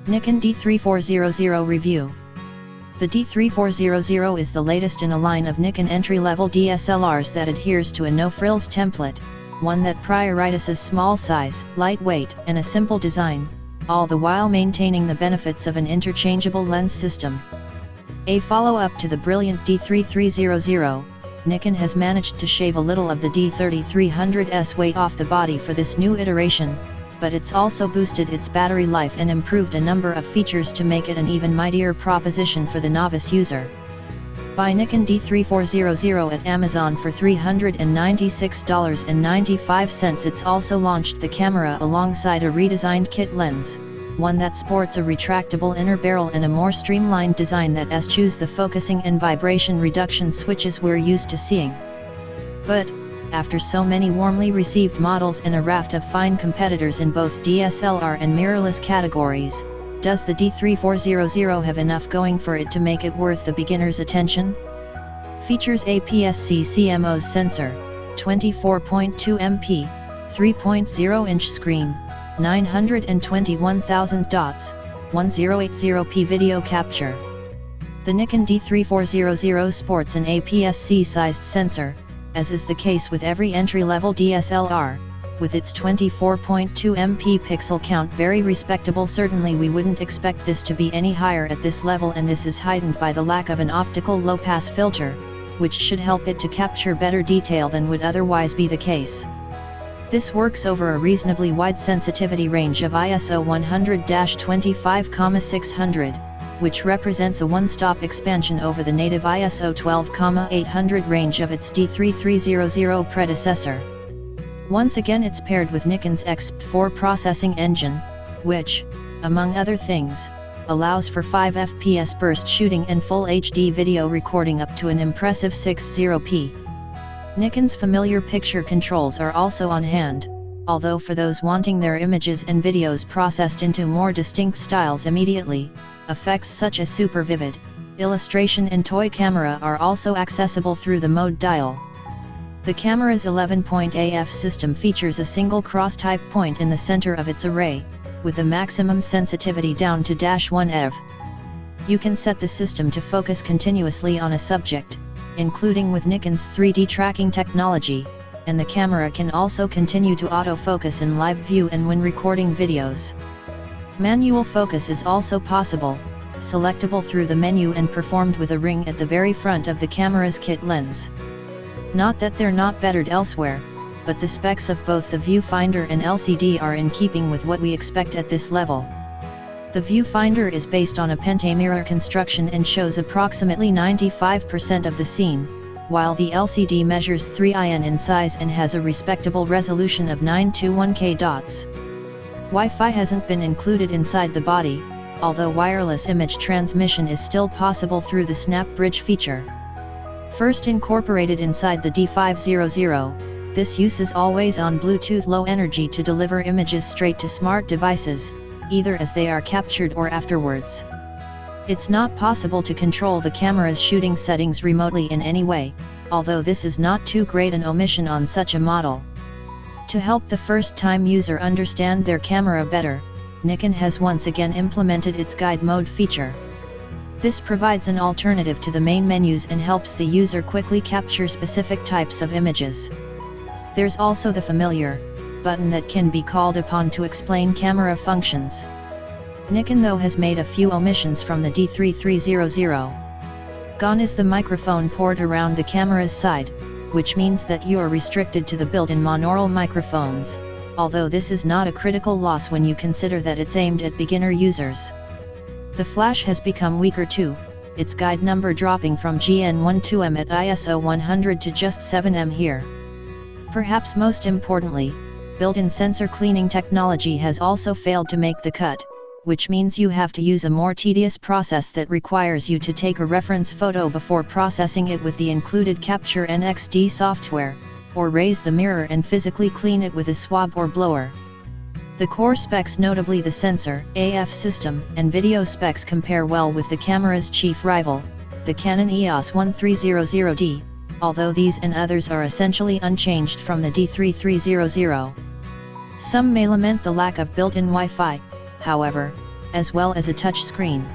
Nikon D3400 Review. The D3400 is the latest in a line of Nikon entry-level DSLRs that adheres to a no-frills template, one that prioritizes small size, lightweight, and a simple design, all the while maintaining the benefits of an interchangeable lens system. A follow-up to the brilliant D3300, Nikon has managed to shave a little of the D3300's weight off the body for this new iteration, but it's also boosted its battery life and improved a number of features to make it an even mightier proposition for the novice user. Buy Nikon D3400 at Amazon for $396.95. It's also launched the camera alongside a redesigned kit lens, one that sports a retractable inner barrel and a more streamlined design that eschews the focusing and vibration reduction switches we're used to seeing. But, after so many warmly received models and a raft of fine competitors in both DSLR and mirrorless categories, does the D3400 have enough going for it to make it worth the beginner's attention? Features APS-C CMOS sensor, 24.2 MP, 3.0-inch screen, 921,000 dots, 1080p video capture. The Nikon D3400 sports an APS-C sized sensor, as is the case with every entry-level DSLR, with its 24.2 MP pixel count very respectable. Certainly we wouldn't expect this to be any higher at this level, and this is heightened by the lack of an optical low-pass filter, which should help it to capture better detail than would otherwise be the case. This works over a reasonably wide sensitivity range of ISO 100-25,600, which represents a one-stop expansion over the native ISO 12,800 range of its D3300 predecessor. Once again it's paired with Nikon's XP4 processing engine, which, among other things, allows for 5 FPS burst shooting and full HD video recording up to an impressive 60p. Nikon's familiar picture controls are also on hand, although for those wanting their images and videos processed into more distinct styles immediately, effects such as super vivid, illustration and toy camera are also accessible through the mode dial. The camera's 11-point AF system features a single cross-type point in the center of its array, with a maximum sensitivity down to -1 eV. You can set the system to focus continuously on a subject, including with Nikon's 3D tracking technology, and the camera can also continue to autofocus in live view and when recording videos. Manual focus is also possible, selectable through the menu and performed with a ring at the very front of the camera's kit lens. Not that they're not bettered elsewhere, but the specs of both the viewfinder and LCD are in keeping with what we expect at this level. The viewfinder is based on a pentamirror construction and shows approximately 95% of the scene, while the LCD measures 3in in size and has a respectable resolution of 921K dots. Wi-Fi hasn't been included inside the body, although wireless image transmission is still possible through the Snap Bridge feature. First incorporated inside the D500, this uses always-on Bluetooth Low Energy to deliver images straight to smart devices, either as they are captured or afterwards. It's not possible to control the camera's shooting settings remotely in any way, although this is not too great an omission on such a model. To help the first-time user understand their camera better, Nikon has once again implemented its guide mode feature. This provides an alternative to the main menus and helps the user quickly capture specific types of images. There's also the familiar button that can be called upon to explain camera functions. Nikon though has made a few omissions from the D3300. Gone is the microphone port around the camera's side, which means that you are restricted to the built-in monaural microphones, although this is not a critical loss when you consider that it's aimed at beginner users. The flash has become weaker too, its guide number dropping from GN12M at ISO 100 to just 7M here. Perhaps most importantly, built-in sensor cleaning technology has also failed to make the cut, which means you have to use a more tedious process that requires you to take a reference photo before processing it with the included Capture NXD software, or raise the mirror and physically clean it with a swab or blower. The core specs, notably the sensor, AF system, and video specs, compare well with the camera's chief rival, the Canon EOS 1300D, although these and others are essentially unchanged from the D3300. Some may lament the lack of built-in Wi-Fi, however, as well as a touch screen.